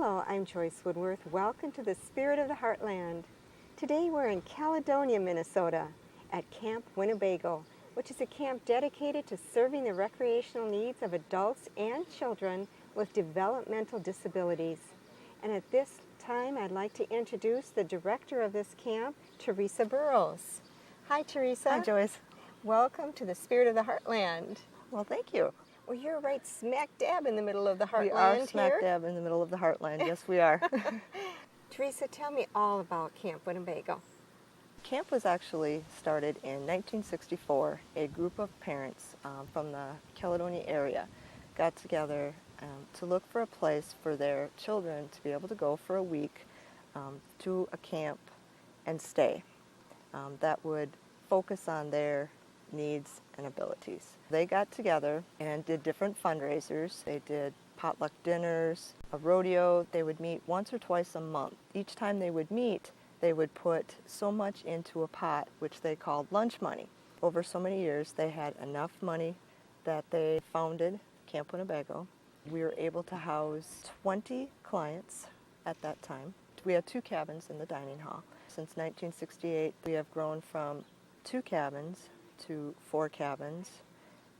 Hello, I'm Joyce Woodworth. Welcome to the Spirit of the Heartland. Today we're in Caledonia, Minnesota at Camp Winnebago, which is a camp dedicated to serving the recreational needs of adults and children with developmental disabilities. And at this time, I'd like to introduce the director of this camp, Teresa Burrows. Hi, Teresa. Hi, Joyce. Welcome to the Spirit of the Heartland. Well, thank you. Well, you're right smack dab in the middle of the Heartland We are smack here. dab in the middle of the Heartland. Yes, we are. Teresa, tell me all about Camp Winnebago. Camp was actually started in 1964. A group of parents from the Caledonia area got together to look for a place for their children to be able to go for a week to a camp and stay that would focus on their needs and abilities. They got together and did different fundraisers. They did potluck dinners, a rodeo. They would meet once or twice a month. Each time they would meet, they would put so much into a pot, which they called lunch money. Over so many years, they had enough money that they founded Camp Winnebago. We were able to house 20 clients at that time. We had 2 cabins in the dining hall. Since 1968, we have grown from 2 cabins to 4 cabins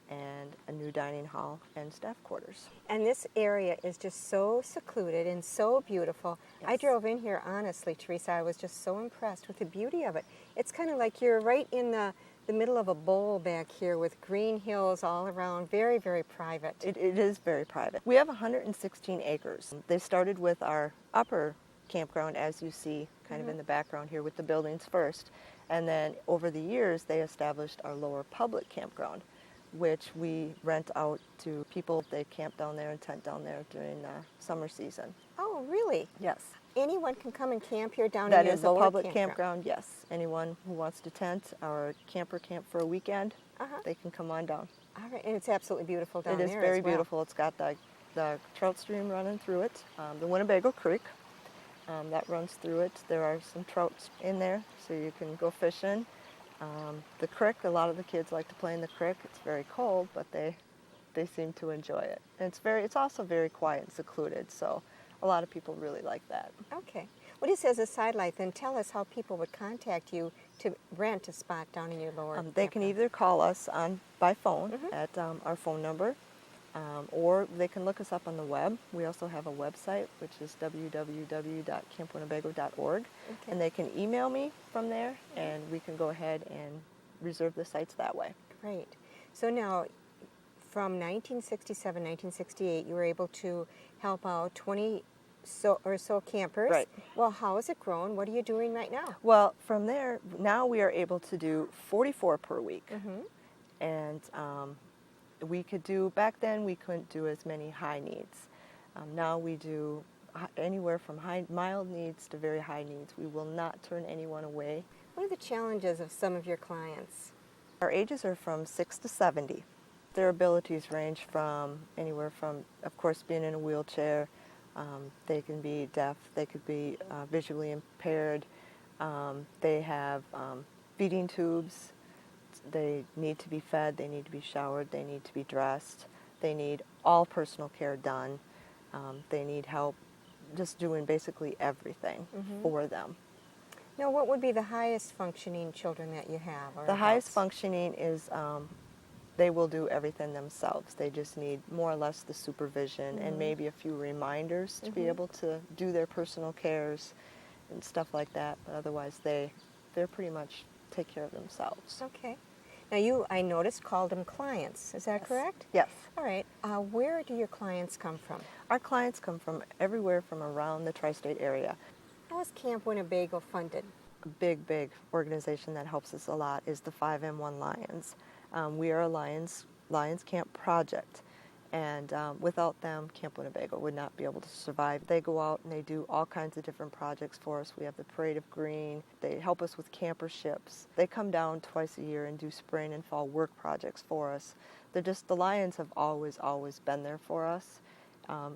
and a new dining hall and staff quarters. And this area is just so secluded and so beautiful. Yes. I drove in here, honestly, Teresa. I was just so impressed with the beauty of it. It's kind of like you're right in the middle of a bowl back here with green hills all around. Very, very private. It is very private. We have 116 acres. They started with our upper campground, as you see kind of in the background here with the buildings first. And then over the years, they established our lower public campground, which we rent out to people. They camp down there and tent down there during the summer season. Oh, really? Yes. Anyone can come and camp here down in That your is a lower public campground, yes. Anyone who wants to tent or camper camp for a weekend, they can come on down. All right, and it's absolutely beautiful down there It is very as well. beautiful. It's got the trout stream running through it, the Winnebago Creek. That runs through it. There are some trouts in there, so you can go fishing. The creek, a lot of the kids like to play in the creek. It's very cold, but they seem to enjoy it. And it's also very quiet and secluded, so a lot of people really like that. Okay. Well, just as a sidelight, then tell us how people would contact you to rent a spot down in your lower They can either call us by phone at our phone number, or they can look us up on the web. We also have a website, which is www.campwinnebago.org. Okay. And they can email me from there, and we can go ahead and reserve the sites that way. Great. So now, from 1967, 1968, you were able to help out 20 or so campers. Right. Well, how has it grown? What are you doing right now? Well, from there, now we are able to do 44 per week. And we could do, back then we couldn't do as many high needs. Now we do anywhere from mild needs to very high needs. We will not turn anyone away. What are the challenges of some of your clients? Our ages are from 6 to 70. Their abilities range from anywhere from, of course, being in a wheelchair. They can be deaf. They could be visually impaired. They have feeding tubes. They need to be fed, they need to be showered, they need to be dressed, they need all personal care done, they need help just doing basically everything for them. Now, what would be the highest functioning children that you have? Or The highest adults? functioning is they will do everything themselves. They just need more or less the supervision and maybe a few reminders to be able to do their personal cares and stuff like that, but otherwise they're pretty much take care of themselves. Okay. Now you, I noticed, called them clients. Is that correct? Yes. All right. Where do your clients come from? Our clients come from everywhere from around the tri-state area. How is Camp Winnebago funded? A big organization that helps us a lot is the 5M1 Lions. We are a Lions Camp project. And without them, Camp Winnebago would not be able to survive. They go out and they do all kinds of different projects for us. We have the Parade of Green. They help us with camperships. They come down twice a year and do spring and fall work projects for us. The Lions have always been there for us.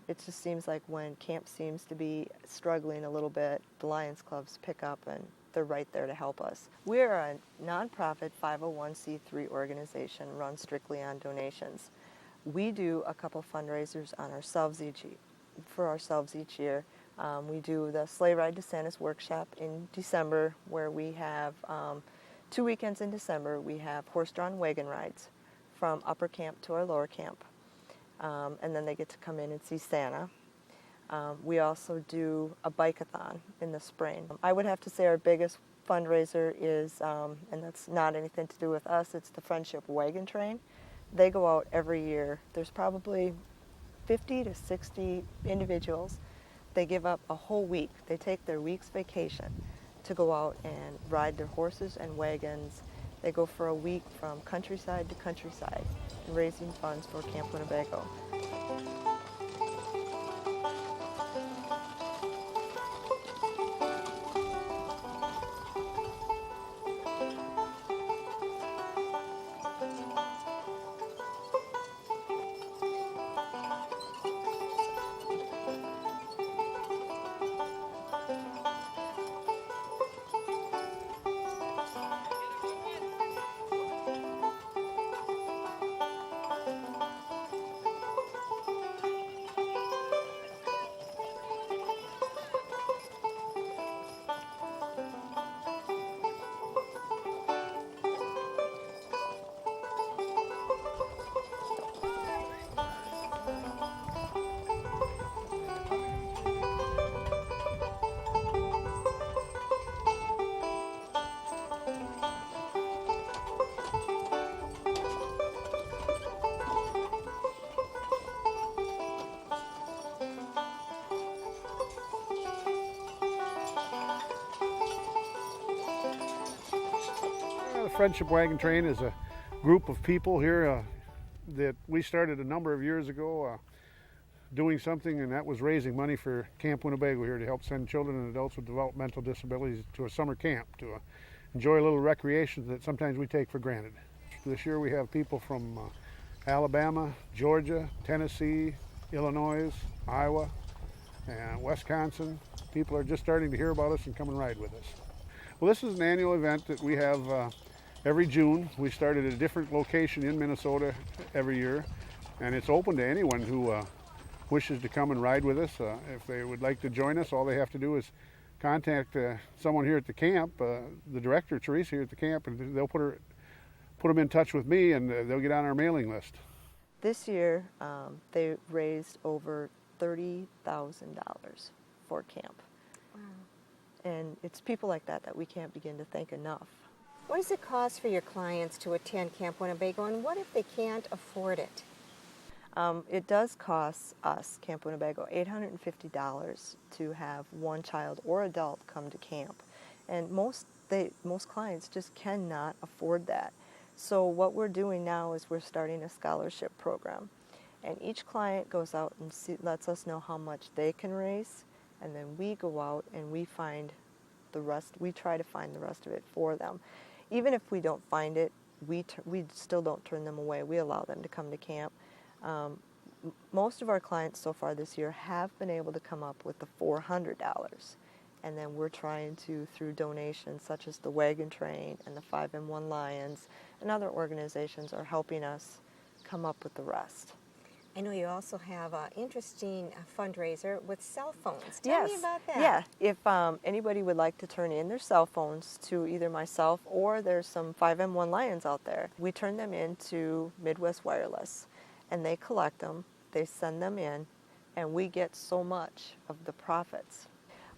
It just seems like when camp seems to be struggling a little bit, the Lions clubs pick up and they're right there to help us. We're a nonprofit 501c3 organization run strictly on donations. We do a couple fundraisers for ourselves each year. We do the Sleigh Ride to Santa's Workshop in December, where we have 2 weekends in December. We have horse-drawn wagon rides from upper camp to our lower camp, and then they get to come in and see Santa. We also do a bike-a-thon in the spring. I would have to say our biggest fundraiser is, and that's not anything to do with us, it's the Friendship Wagon Train. They go out every year. There's probably 50 to 60 individuals. They give up a whole week. They take their week's vacation to go out and ride their horses and wagons. They go for a week from countryside to countryside, raising funds for Camp Winnebago. The Friendship Wagon Train is a group of people here that we started a number of years ago doing something, and that was raising money for Camp Winnebago here to help send children and adults with developmental disabilities to a summer camp to enjoy a little recreation that sometimes we take for granted. This year we have people from Alabama, Georgia, Tennessee, Illinois, Iowa, and Wisconsin. People are just starting to hear about us and come and ride with us. Well, this is an annual event that we have every June. We start at a different location in Minnesota every year, and it's open to anyone who wishes to come and ride with us. If they would like to join us, all they have to do is contact someone here at the camp, the director, Teresa, here at the camp, and they'll put them in touch with me, and they'll get on our mailing list. This year, they raised over $30,000 for camp. Wow. And it's people like that that we can't begin to thank enough. What does it cost for your clients to attend Camp Winnebago, and what if they can't afford it? It does cost us, Camp Winnebago, $850 to have one child or adult come to camp. And most clients just cannot afford that. So what we're doing now is we're starting a scholarship program. And each client goes out and lets us know how much they can raise, and then we go out and we find the rest. We try to find the rest of it for them. Even if we don't find it, we still don't turn them away. We allow them to come to camp. Most of our clients so far this year have been able to come up with the $400. And then we're trying to, through donations such as the Wagon Train and the 5M1 Lions and other organizations, are helping us come up with the rest. I know you also have an interesting fundraiser with cell phones. Tell me about that. Yeah, if anybody would like to turn in their cell phones to either myself or there's some 5M1 Lions out there, we turn them in to Midwest Wireless, and they collect them, they send them in, and we get so much of the profits.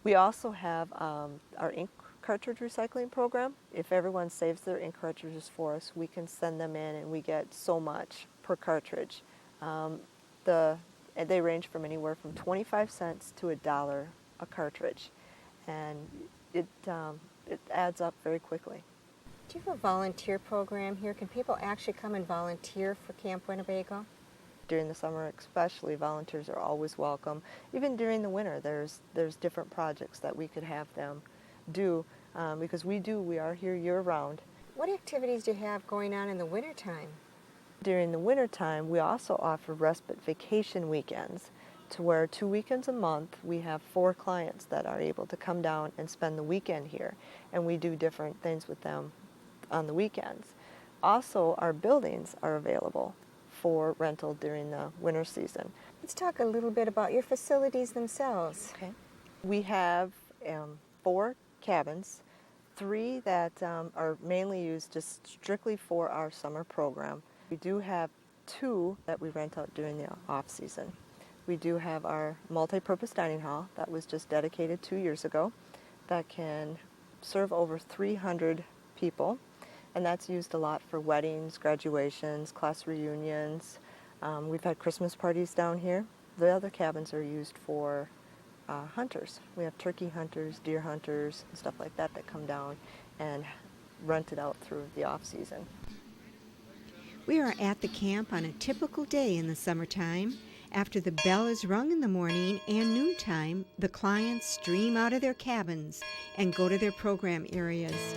We also have our ink cartridge recycling program. If everyone saves their ink cartridges for us, we can send them in and we get so much per cartridge. They range from anywhere from 25 cents to $1 a cartridge, and it adds up very quickly. Do you have a volunteer program here? Can people actually come and volunteer for Camp Winnebago? During the summer especially, volunteers are always welcome. Even during the winter, there's different projects that we could have them do, because we are here year-round. What activities do you have going on in the wintertime? During the wintertime, we also offer respite vacation weekends, to where 2 weekends a month we have 4 clients that are able to come down and spend the weekend here, and we do different things with them on the weekends. Also, our buildings are available for rental during the winter season. Let's talk a little bit about your facilities themselves. Okay. We have 4 cabins, 3 that are mainly used just strictly for our summer program. We do have 2 that we rent out during the off-season. We do have our multi-purpose dining hall that was just dedicated 2 years ago that can serve over 300 people, and that's used a lot for weddings, graduations, class reunions. We've had Christmas parties down here. The other cabins are used for hunters. We have turkey hunters, deer hunters, and stuff like that that come down and rent it out through the off-season. We are at the camp on a typical day in the summertime. After the bell is rung in the morning and noontime, the clients stream out of their cabins and go to their program areas.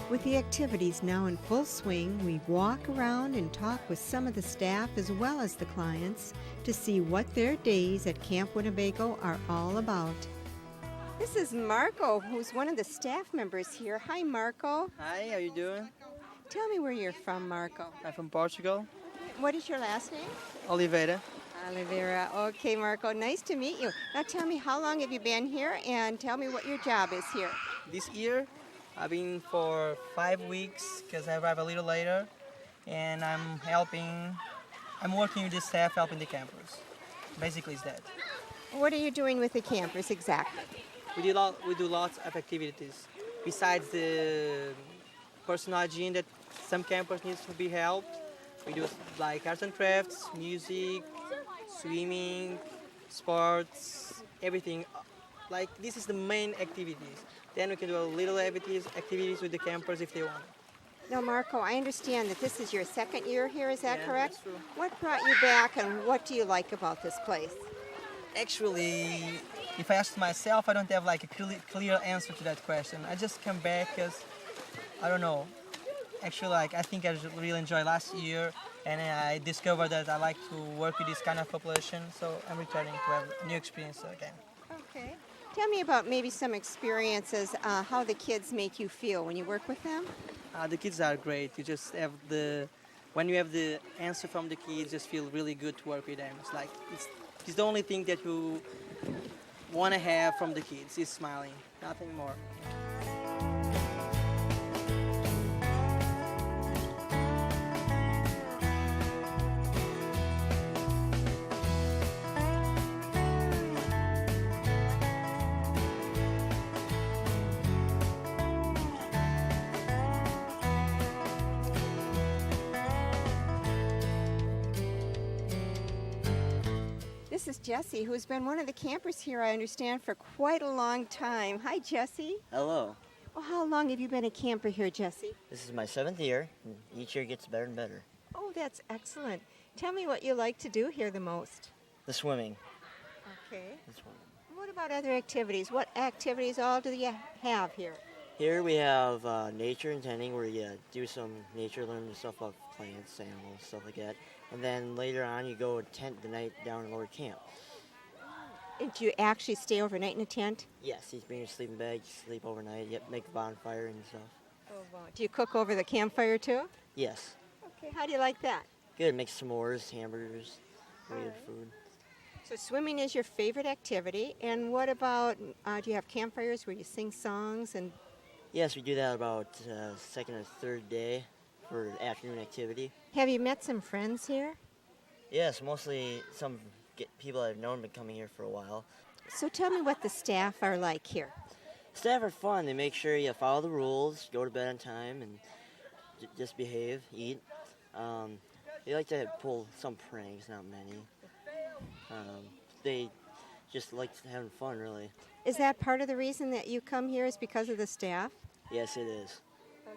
With the activities now in full swing, we walk around and talk with some of the staff as well as the clients to see what their days at Camp Winnebago are all about. This is Marco, who's one of the staff members here. Hi, Marco. Hi, how you doing? Tell me where you're from, Marco. I'm from Portugal. What is your last name? Oliveira. Oliveira. Okay, Marco, nice to meet you. Now tell me, how long have you been here, and tell me what your job is here. This year, I've been for 5 weeks because I arrived a little later, and I'm working with the staff, helping the campers. Basically, it's that. What are you doing with the campers exactly? We do lots of activities. Besides the personal hygiene that some campers need to be helped, we do like arts and crafts, music, swimming, sports, everything. Like, this is the main activities. Then we can do a little activities with the campers if they want. Now, Marco, I understand that this is your second year here, is that Yeah, correct? that's true. What brought you back, and what do you like about this place? Actually, if I ask myself, I don't have like a clear answer to that question. I just come back because, I don't know. Actually, I think I really enjoyed last year, and I discovered that I like to work with this kind of population, so I'm returning to have a new experience again. Okay. Tell me about maybe some experiences, how the kids make you feel when you work with them. The kids are great. You just have when you have the answer from the kids, just feel really good to work with them. It's like, it's the only thing that you want to have from the kids is smiling, nothing more. This is Jessie, who's been one of the campers here, I understand, for quite a long time. Hi, Jessie. Hello. Well, how long have you been a camper here, Jessie? This is my 7th year, and each year gets better and better. Oh, that's excellent. Tell me what you like to do here the most. The swimming. Okay. The swimming. What about other activities? What activities all do you have here? Here we have nature and tending, where you do some nature, learn stuff about plants, animals, stuff like that. And then later on, you go tent the night down in lower camp. And do you actually stay overnight in a tent? Yes, you bring your sleeping bag, you sleep overnight, yep, make a bonfire and stuff. Oh, wow. Do you cook over the campfire too? Yes. Okay, how do you like that? Good, make s'mores, hamburgers, really good food. So swimming is your favorite activity, and what about, do you have campfires where you sing songs? And Yes, we do that about second or third day for afternoon activity. have you met some friends here? Yes, mostly some people I've known been coming here for a while. So tell me what the staff are like here. Staff are fun. They make sure you follow the rules, go to bed on time, and just behave, eat. They like to pull some pranks, not many. They just like having fun, really. Is that part of the reason that you come here is because of the staff? Yes, it is.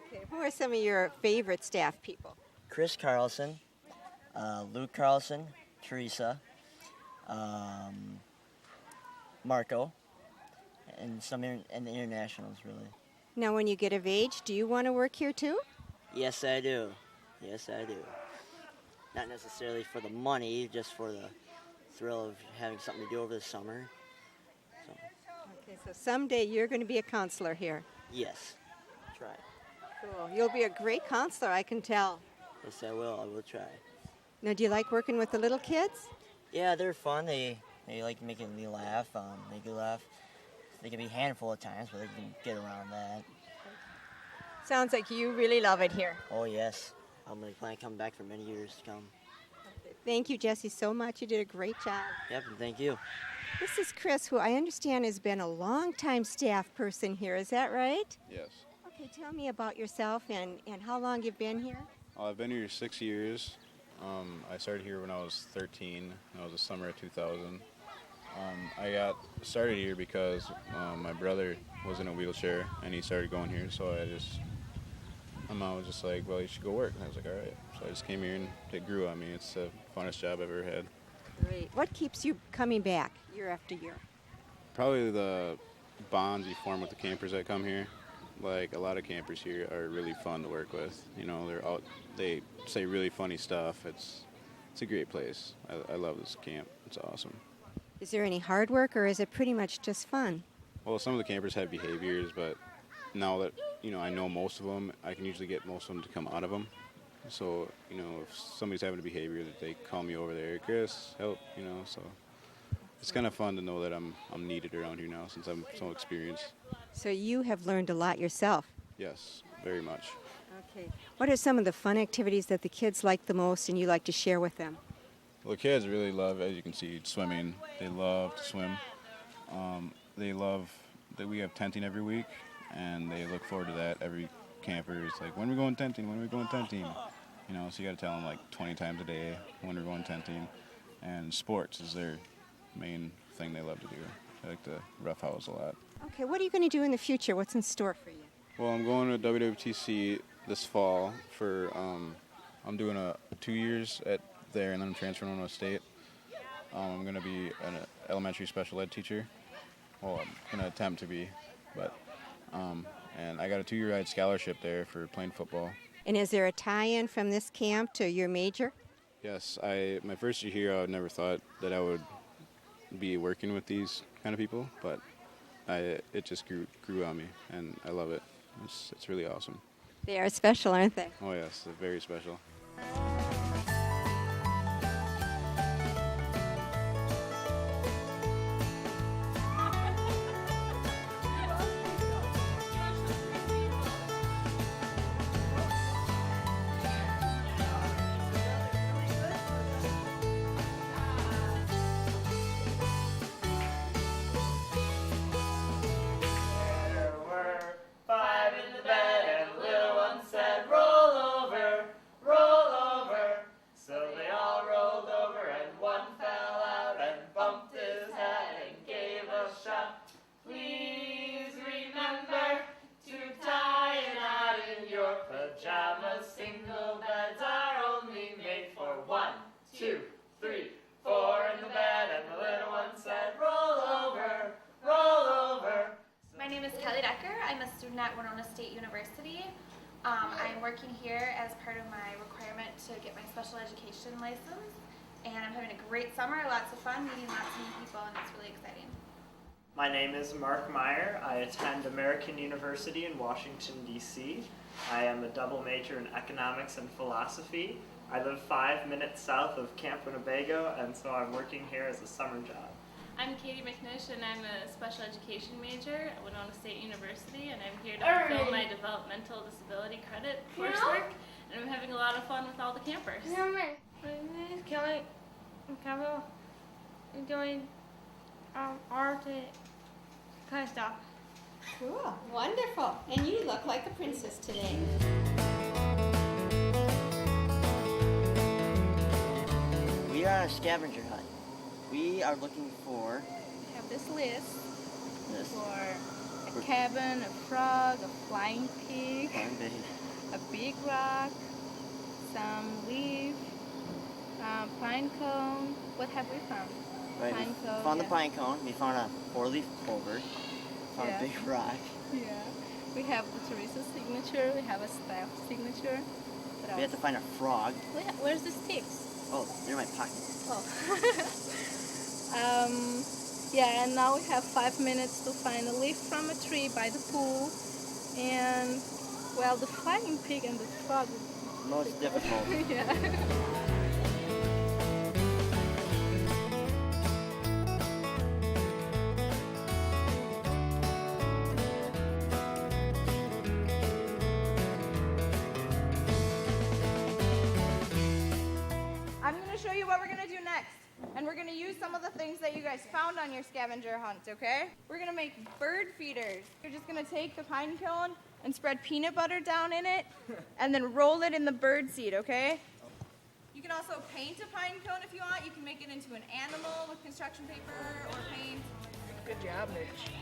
Okay. Who are some of your favorite staff people? Chris Carlson, Luke Carlson, Teresa, Marco, and and the internationals, really. Now, when you get of age, do you want to work here too? Yes, I do. Yes, I do. Not necessarily for the money, just for the thrill of having something to do over the summer. So, Okay, so someday you're going to be a counselor here. yes, try. Cool. You'll be a great counselor, I can tell. Yes, I will try. Now, do you like working with the little kids? Yeah, they're fun. They like making me laugh. They can laugh. They can be a handful at times, but they can get around that. Sounds like you really love it here. Oh, yes. I'm going to plan to come back for many years to come. Thank you, Jesse, so much. You did a great job. Yep, and thank you. This is Chris, who I understand has been a long-time staff person here. Is that right? Yes. Okay, tell me about yourself and how long you've been here. I've been here 6 years. I started here when I was 13. That was the summer of 2000. I got started here because my brother was in a wheelchair and he started going here, so my mom was just like, well, you should go work. And I was like, all right. So I just came here and it grew on me. It's the funnest job I've ever had. Great. What keeps you coming back year after year? Probably the bonds you form with the campers that come here. Like, a lot of campers here are really fun to work with. You know, they say really funny stuff. It's a great place. I love this camp. It's awesome. Is there any hard work or is it pretty much just fun? Well, some of the campers have behaviors, but now that, I know most of them, I can usually get most of them to come out of them. So, if somebody's having a behavior, that they call me over there, Chris, help, so it's kind of fun to know that I'm needed around here now since I'm so experienced. So you have learned a lot yourself. Yes, very much. Okay. What are some of the fun activities that the kids like the most and you like to share with them? Well, the kids really love, as you can see, swimming. They love to swim. They love that we have tenting every week, and they look forward to that. Every camper is like, when are we going tenting? When are we going tenting? So you got to tell them like 20 times a day when we're going tenting. And sports is their main thing they love to do. They like to roughhouse a lot. Okay, what are you going to do in the future? What's in store for you? Well, I'm going to WWTC this fall for, I'm doing 2 years there, and then I'm transferring to Winona State. I'm going to be an elementary special ed teacher. Well, I'm going to attempt to be, but, and I got a 2-year ride scholarship there for playing football. And is there a tie-in from this camp to your major? Yes, my first year here, I never thought that I would be working with these kind of people, but it just grew on me, and I love it. It's really awesome. They are special, aren't they? Oh yes, they're very special. At Winona State University. I'm working here as part of my requirement to get my special education license, and I'm having a great summer, lots of fun, meeting lots of new people, and it's really exciting. My name is Mark Meyer. I attend American University in Washington, D.C. I am a double major in economics and philosophy. I live 5 minutes south of Camp Winnebago, and so I'm working here as a summer job. I'm Katie McNish, and I'm a special education major at Winona State University, and I'm here to fulfill my developmental disability credit coursework, and I'm having a lot of fun with all the campers. My name is Kelly Campbell. I'm doing art kind of stuff. Cool, wonderful. And you look like a princess today. We are a scavenger hunt. We are looking for... We have this list for a cabin, a frog, a flying pig, a big rock, some leaf, pine cone. What have we found? Right, pine we cone. found the pine cone. We found a 4-leaf clover. Found a big rock. Yeah. We have the Teresa's signature. We have a staff signature. We have to find a frog. Where's the sticks? Oh, they're in my pocket. Oh. Yeah, and now we have 5 minutes to find a leaf from a tree by the pool. And, well, the flying pig and the frog. Most difficult. Yeah. I'm going to show you what we're going to do next. And we're going to use some of the things that you guys found on your scavenger hunt, okay? We're going to make bird feeders. You're just going to take the pine cone and spread peanut butter down in it and then roll it in the bird seed, okay? You can also paint a pine cone if you want. You can make it into an animal with construction paper or paint. Good job, Mitch.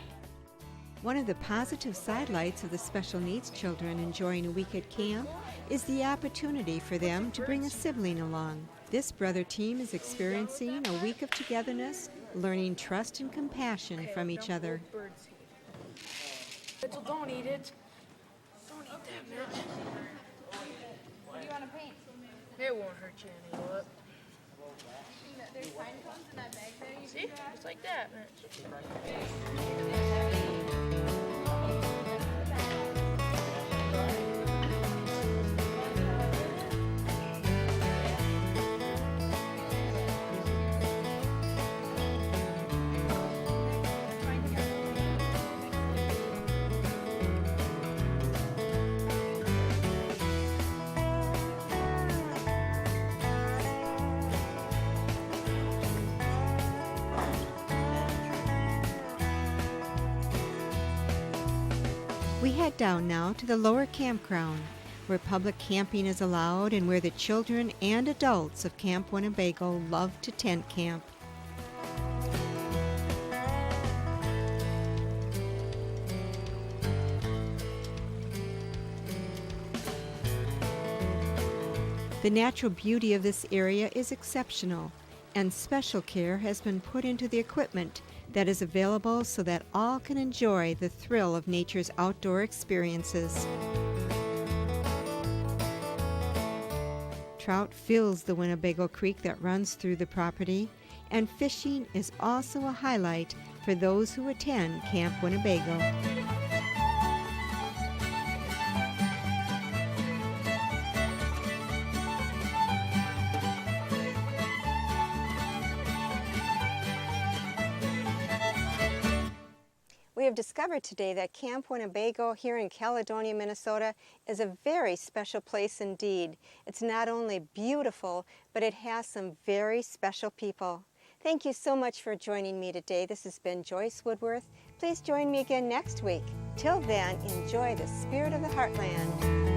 One of the positive sidelights of the special needs children enjoying a week at camp is the opportunity for them to bring a sibling along. This brother team is experiencing a week of togetherness, learning trust and compassion from each other. Mitchell, don't eat it. Don't eat that, Mitch. What do you want to paint? It won't hurt you any, will it? There's pine cones in that bag there. You See? Just like that, Mitch. We head down now to the lower campground, where public camping is allowed and where the children and adults of Camp Winnebago love to tent camp. The natural beauty of this area is exceptional, and special care has been put into the equipment that is available so that all can enjoy the thrill of nature's outdoor experiences. Trout fills the Winnebago Creek that runs through the property, and fishing is also a highlight for those who attend Camp Winnebago. We have discovered today that Camp Winnebago here in Caledonia, Minnesota is a very special place indeed. It's not only beautiful, but it has some very special people. Thank you so much for joining me today. This has been Joyce Woodworth. Please join me again next week. Till then, enjoy the spirit of the Heartland.